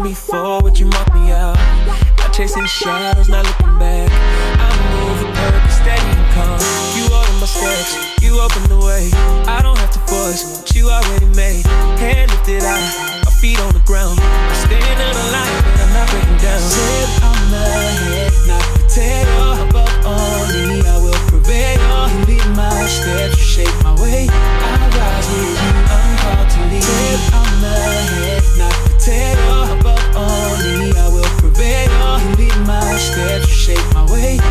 me forward, you mark me out. Not chasing shadows, not looking back. I move with purpose, steady and calm. You order my steps, you open the way. I don't have to force what you already made. Hand lifted out, my feet on the ground. I stand in a line, but I'm not breaking down. Said I'm ahead, not the tail. Above only, I will prevail. You lead my steps, you shape my way. I rise with you, I'm called to lead. Said I'm ahead, not the tail. Above only, I will prevail. You lead my steps, you shape my way. I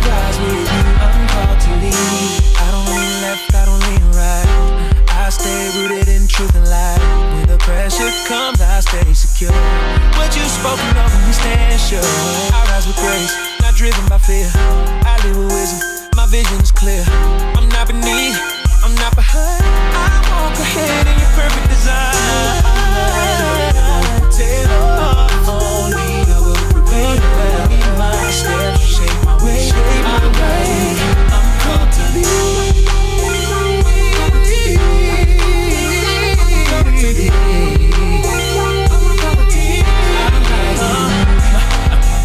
rise with you, I'm called to lead. I don't lean left, I don't lean right. I stay rooted in truth and light. When the pressure comes, I stay secure. What you spoken of, we stand sure. I rise with grace, not driven by fear. I live with wisdom, my vision is clear. I'm not beneath, I'm not behind. I walk ahead in your perfect design. Only I will prevail. Lead my steps, shape my way, shape my way. I'm called to lead.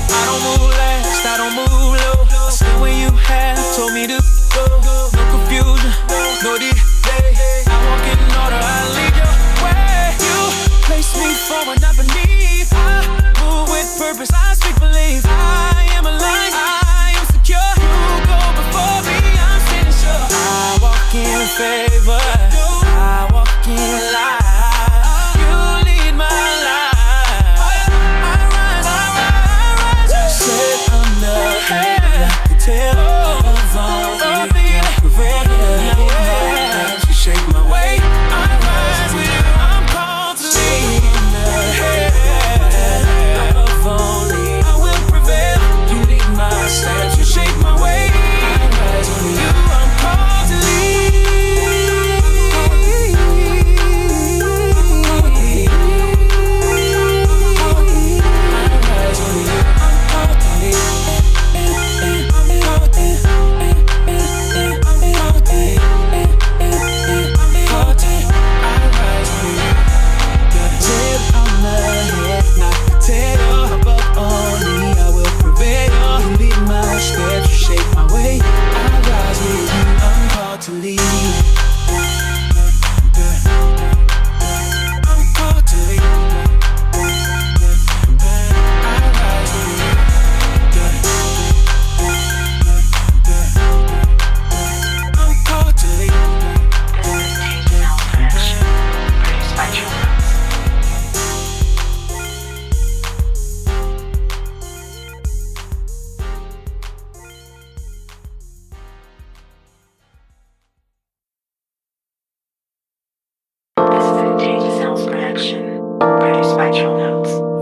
I don't move last, I don't move low. I stay where you have told me to go. No confusion, no delay. I walk in order, I lead your way. You place me forward, not beneath. I move with purpose, I speak belief. I am aligned, I am secure. You go before me, I'm standing sure. I walk in favor, I walk in light. You lead my life. I rise. Said I'm the head, like the tail of all the you shake my way. I rise with you, I'm called to lead. In the head of only, I will prevail. You lead my steps, you shake my way. I rise with you, I'm called to lead.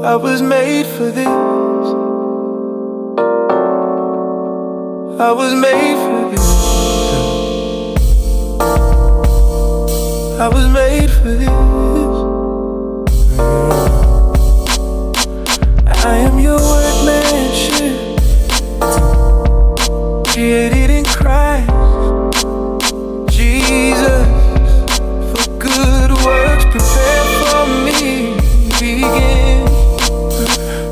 I was made for this. I was made for this. I was made for this. I am your workmanship, created in Christ Jesus, for good works prepared for me. Begin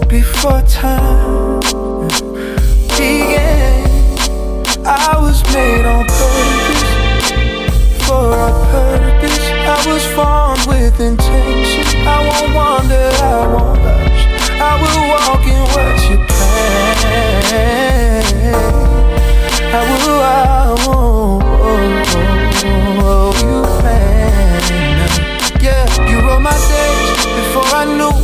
before time began. I was made on purpose, for a purpose. I was formed with intention. I won't wander, I won't rush. I will walk in what you plan. I won't you plan. Yeah, you wrote my days before I knew.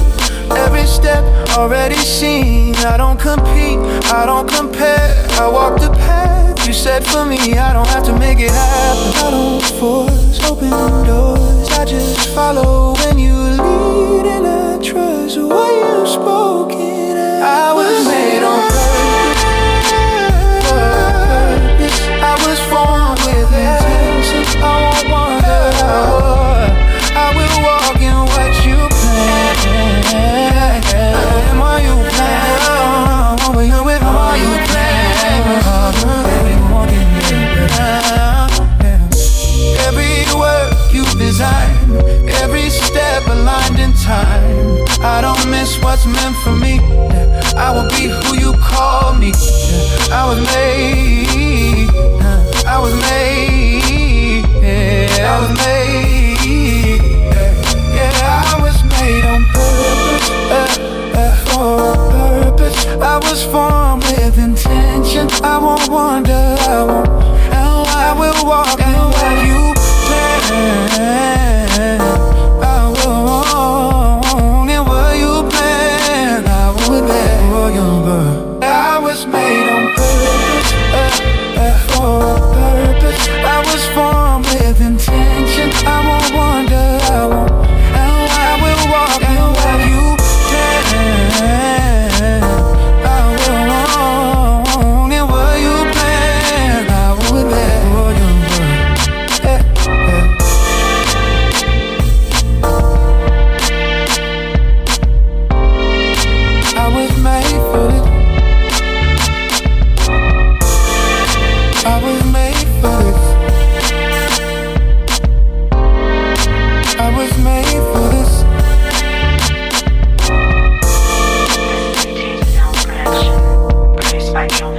Every step already seen. I don't compete, I don't compare. I walk the path you set for me. I don't have to make it happen. I don't force open doors. I just follow when you lead, and I trust what you've spoken. I was made on purpose. I was formed with intention. I won't wander. I will walk in what you plan. And what you plan. When you're with what you plan. Baby, walking every word you design, every step aligned in time. I don't miss what's me. Yeah. I will be who you call me. Yeah. I was made. I was made. Yeah. I was made. Yeah. I was made on purpose. For a purpose. I was formed with intention. I won't wander. I will walk and where you plan. I will walk and where you plan. I will be there for your birth. I was made on purpose, for a purpose. I was formed with intention. I won't wander. And I will walk and where you plan. I will walk and where you plan. I will be there for your birth. I was made for this. I was made for this. I was made for this. This is a Kontagiouz Soundz production, produced by Trill.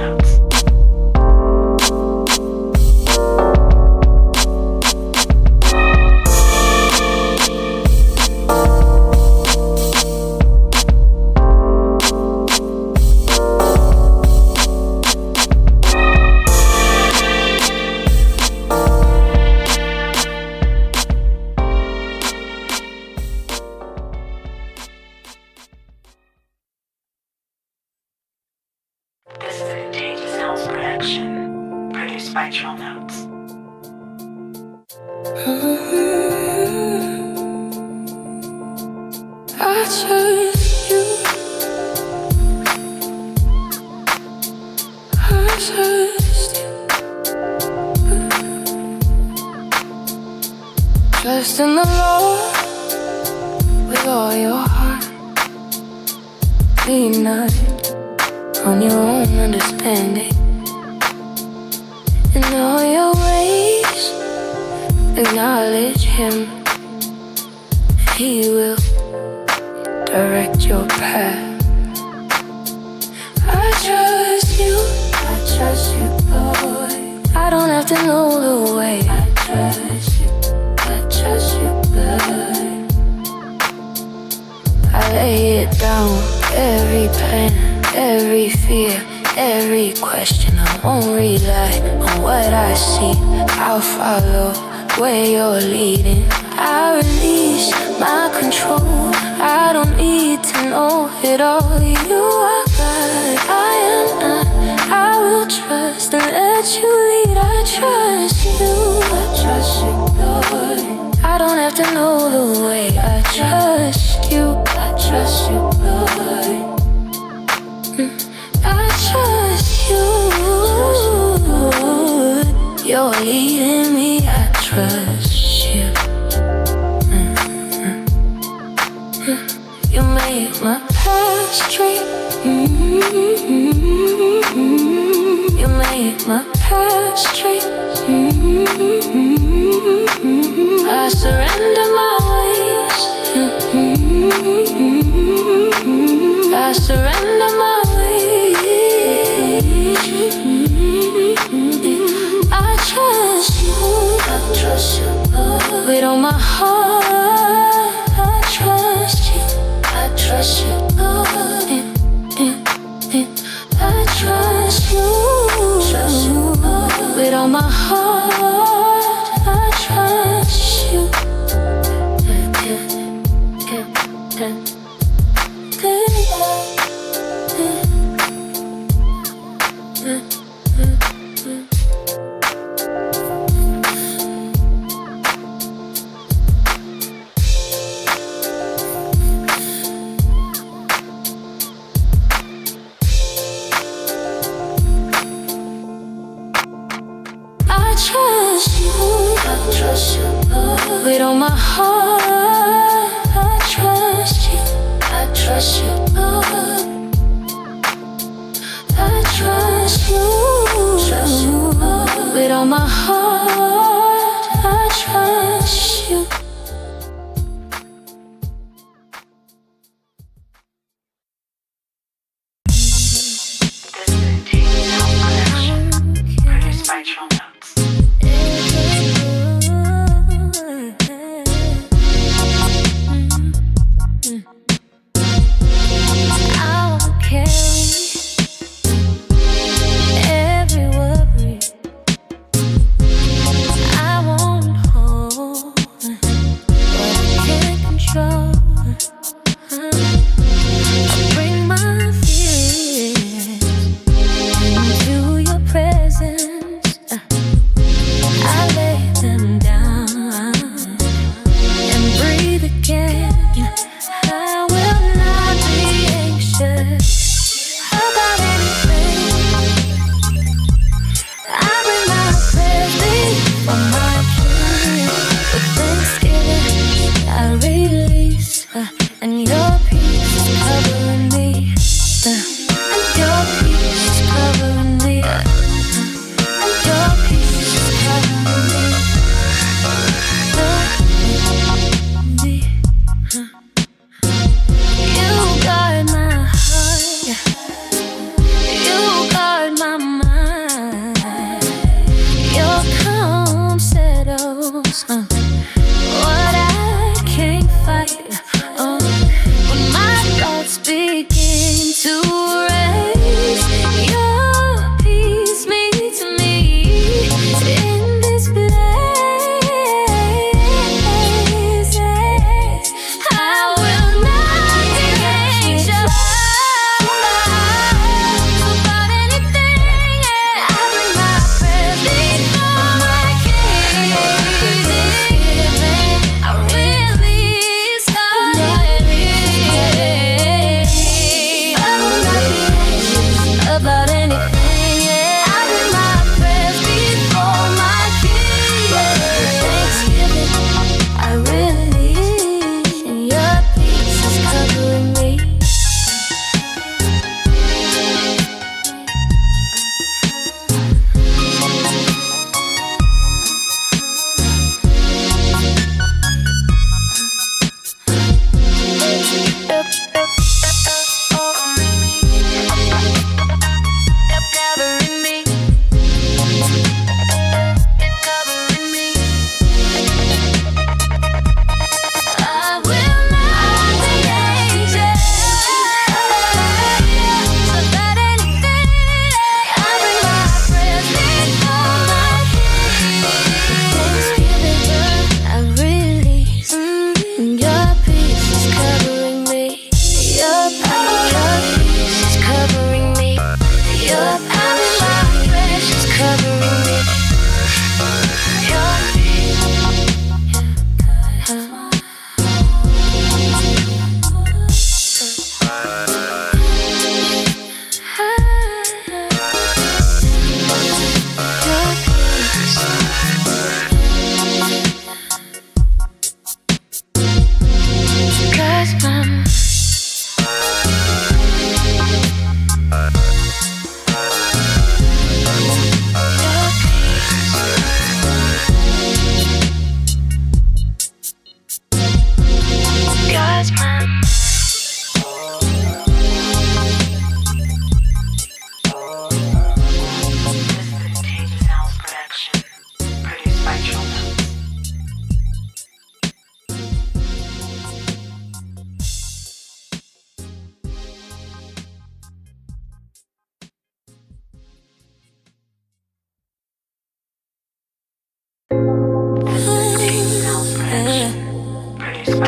This is a Kontagiouz Soundz production, produced by Trill. I trust you. I trust you. Trust in the Lord with all your heart. Lean not on your own understanding. In all your ways, acknowledge Him. He will direct your path. I trust you, Lord. I don't have to know the way. I trust you, Lord. I lay it down, every plan, every fear, every question. I won't rely on what I see. I'll follow where you're leading. I release my control. I don't need to know it all. You are God, I am not. I will trust and let you lead. I trust you, Lord. I don't have to know the way. I trust you, Lord. I trust you, you're leading me. I trust you. You made my path straight. You made my path straight. I surrender my ways. I surrender my ways. I trust you. With all my heart, I trust you. I trust you. I trust you. With all my heart, I trust you. With all my heart, I trust you. I trust you, Lord. I trust you. With all my heart, I trust you.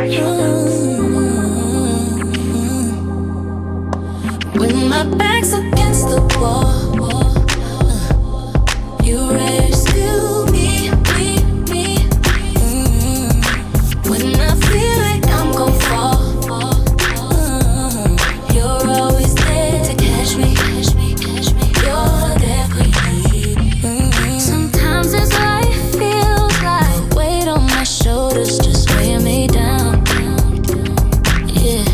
spiritual notes. When my back's against the wall, you rescue me. When I feel like I'm gon' fall, you're always there to catch me. You're there for me. Sometimes this life feels like weight on my shoulders, just weighing me down. Yeah.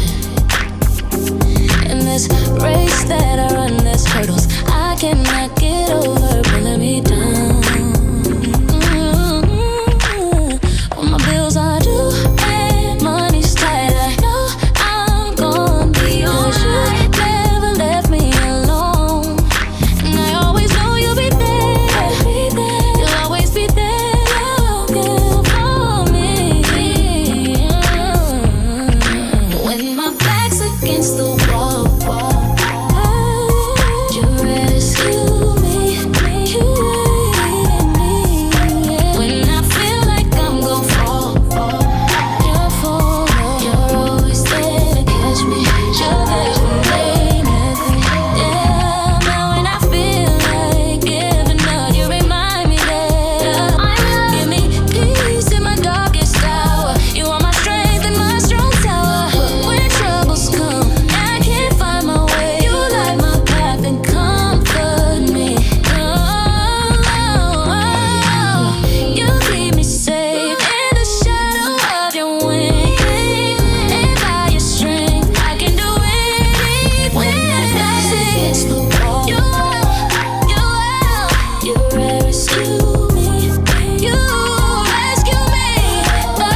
In this race that I run, there's hurdles I cannot get over, pulling me down. When my bills are due and money's tight, I know I'm gonna be alright. You never left me alone, and I always know you'll be there. You'll always be there, looking for me. When my back's against the wall, you rescue me. When I feel like I'm gon' fall, you're always there to catch me. You're there for me. Yeah, now when I feel like giving up, you remind me that give me peace in my darkest hour. You are my strength and my strong tower. When troubles come, I can't find my way. You light my path and comfort me. You keep me safe in the shadow of your wings, and by your strength I can do anything. When my back's against the wall, you rescue me. You rescue me. I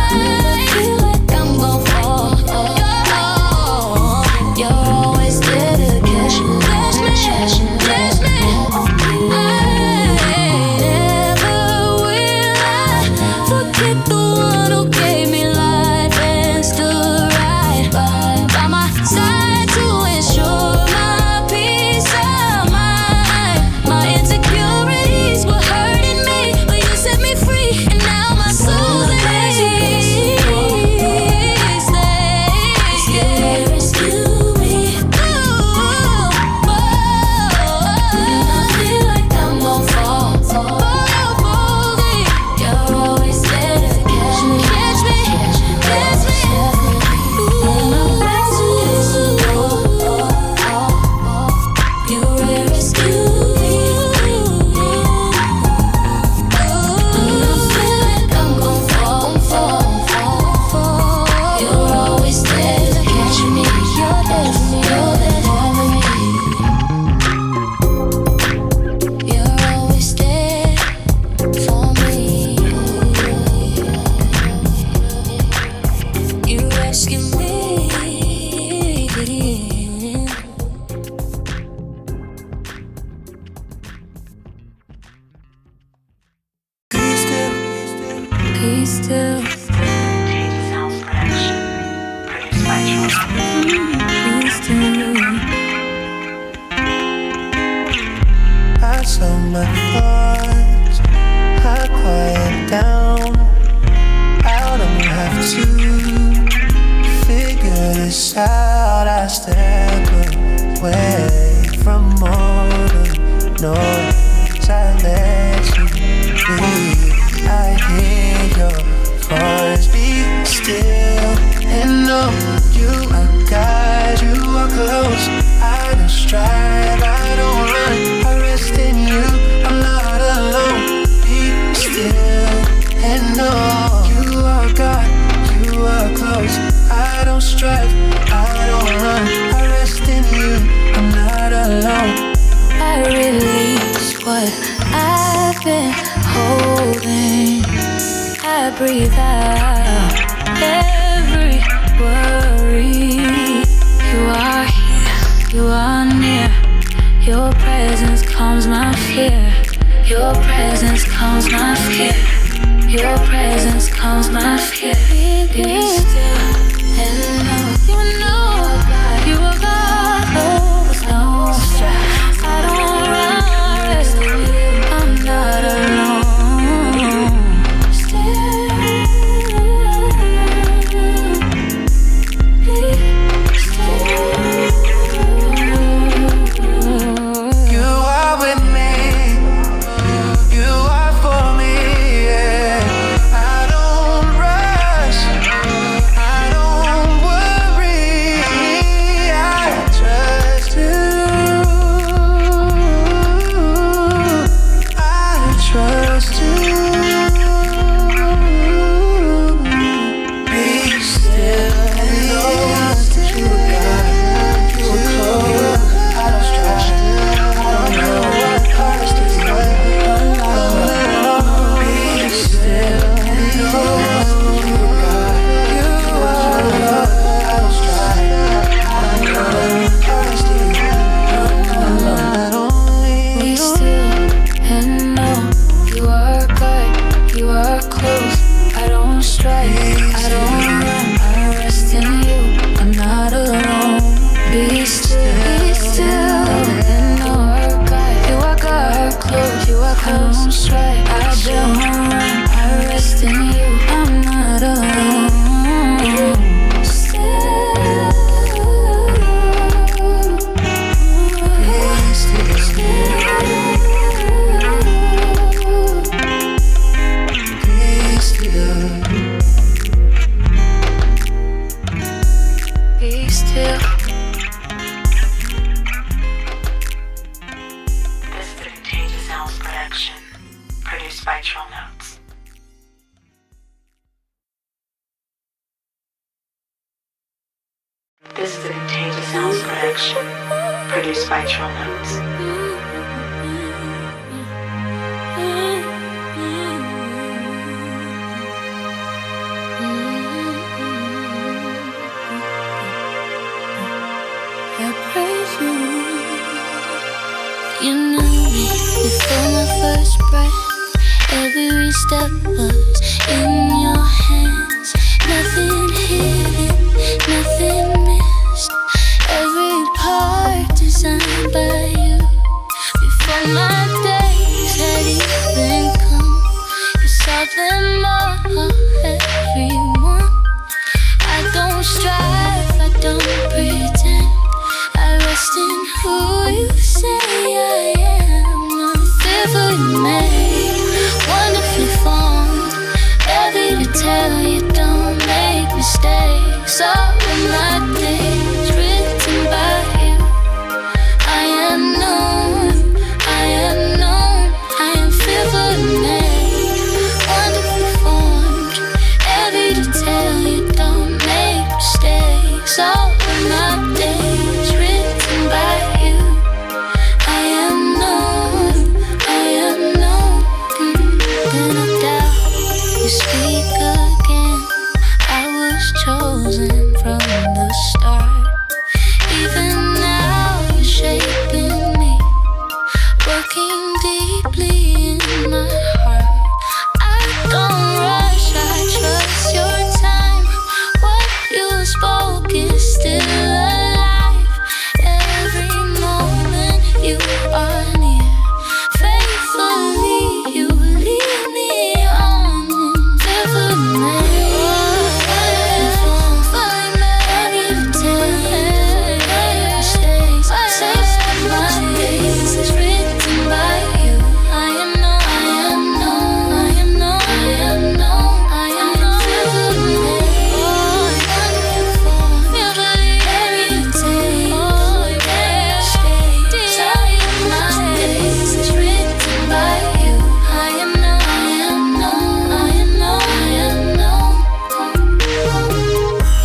feel like I'm gon' fall. You're always there to catch me. Never will I forget the one who gave me life and stood right by my side to ensure my peace of mind. My insecurities were hurting me, but you set me free, and now my soul's at peace. Rescue me. I feel like I'm gon' fall. You're always there to catch me. When my back's against the wall, you rescue me. I feel like I'm gon' fall. You're always there to catch me. You're there for me. You're always there for me. You rescue me. Be still. Tyche Soundz production. Produced by Trill. Be still. I saw my thoughts, I quiet down. I don't have to figure this out. I step away from all the noise. I let you be. I hear your voice. Be still and know you are God. You are close. I don't strive. I don't run. I rest in you. I'm not alone. Be still and know you are God. You are close. I don't strive. I don't run. I rest in you. I'm not alone. I release what I've been holding. I breathe out every worry. You are here, you are near. Your presence calms my fear. Your presence calms my fear. Your presence calms my fear. Be still and know you are God. Oh, no stress. I don't run, rest in you. I'm not alone. Still. Correction. Produced by Trill. You knew me before my first breath. Every step was in your hands. Nothing hidden, nothing missed. Every part designed by you. Before my days had even come, you saw them all, everyone. I don't strive, I don't pretend. I rest in who you say I am. I'm fearfully made, wonderfully formed. Ready to tell you don't make mistakes. All of my days written by you. I am known, I am known. I am fearfully made, wonderfully formed. Ready to tell you don't make mistakes. All of my days written by you. I am known, I am known. Then I doubt you speak again. I was chosen from the start. Even now you're shaping me, working deeply in my heart. I don't rush, I trust your time. What you spoke is still alive. Every moment you are near, faithfully you lead me on. Fearfully made, ready to tell you mistakes. Saves my days is written by you. I am known, I am known, I am known, I am known, I am known. Fearfully made, wonderful, fearfully ready to tell you mistakes. My days is written by you. I am known, I am known, I am known, I am known.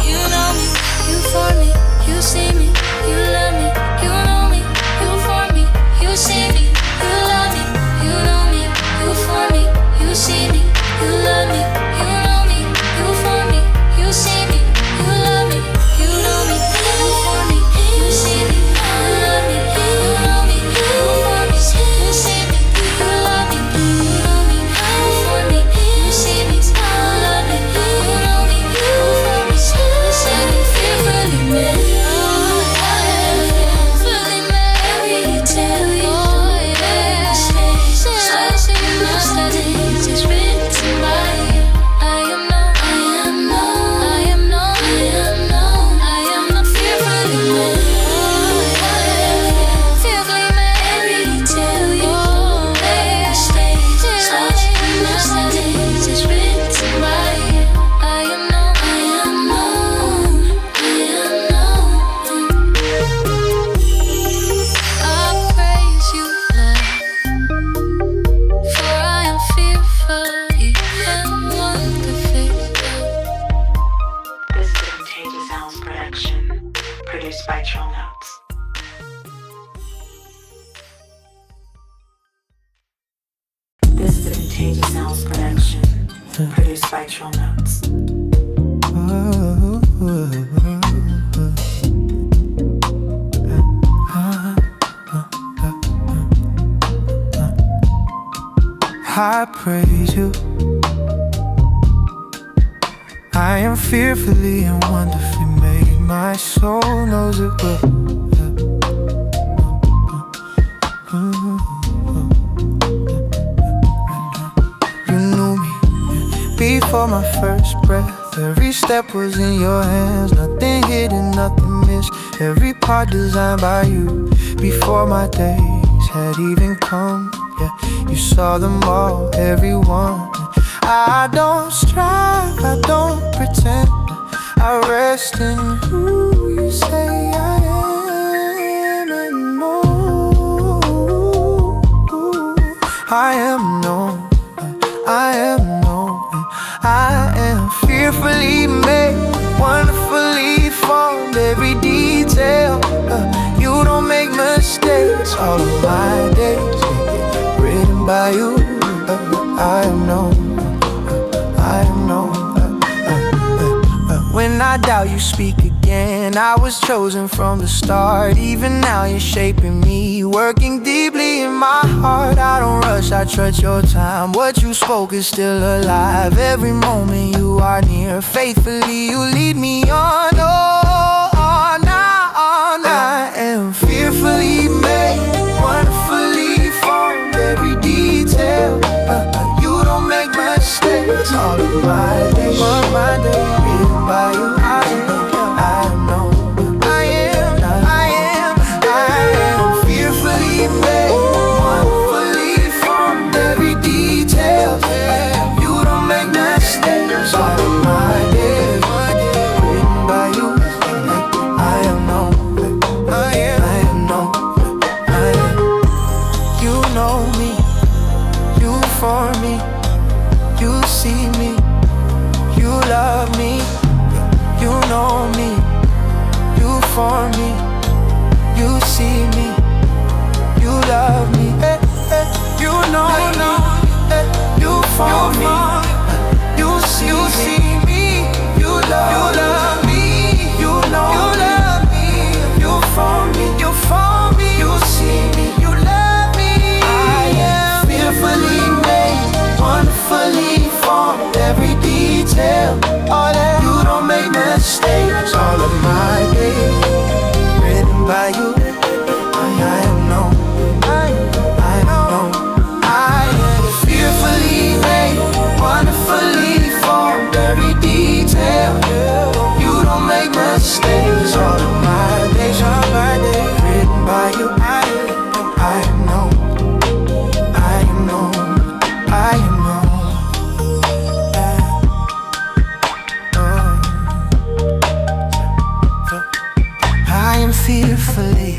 You know me, you for me, you see me, you love me, you know me, you for me, you see me, you love me, you know me, you for me, you see me, you love me, you know me, you for me, you see me, you love me, you know me, you for me, you see me, you love me, you know me, you for me, you see me, you love me, you know me, you for me, you see me, you love me, you know me, you for me, you see me, fearfully made. Fearfully made, tell you mistakes. My days is written by you. I am known, I am known, I am known, I am known. I am not fearfully made. Fearfully made, tell you mistakes. My days is written by you. I am known, I am known, I am known. I praise you, Lord, for I am fearfully and wonderfully. This is a Kontagiouz Soundz production. Produced by Trill. This is a Kontagiouz Soundz production. Produced by Trill. I praise you. I am fearfully and wonderfully made. My soul knows it well. You knew me before my first breath. Every step was in your hands. Nothing hidden, nothing missed. Every part designed by you. Before my days had even come, yeah, you saw them all, everyone. I don't strive, I don't pretend. I rest in who you say I am, and know I am known, I am known. I am fearfully made, wonderfully formed. Every detail mistakes. All of my days written by you. I am known, I am known. When I doubt, you speak again. I was chosen from the start. Even now you're shaping me, working deeply in my heart. I don't rush, I trust your time. What you spoke is still alive. Every moment you are near, faithfully you lead me on. Oh, on, on. I am fearfully made, wonderfully formed. Every detail, you don't make mistakes. All of my days, written by you. I am known, I am fearfully made, wonderfully formed. Every detail, you don't make mistakes. All of my days, written by you. I am known, I am known, I am. You know me, you for me, you see me, you love me. You know me, you for me, you see me, you love me. Hey, hey, you know me, hey, you for me, you see me, you love me, you know you love me, you for me, you see me, you love me. I am fearfully made, wonderfully formed. Every detail, all that. You don't make mistakes. All of my days written by you. I am known, I am known. I am fearfully made, wonderfully formed. Every detail, you don't make mistakes. All of my days written by you. I am known, I am known, I am known. I am fearfully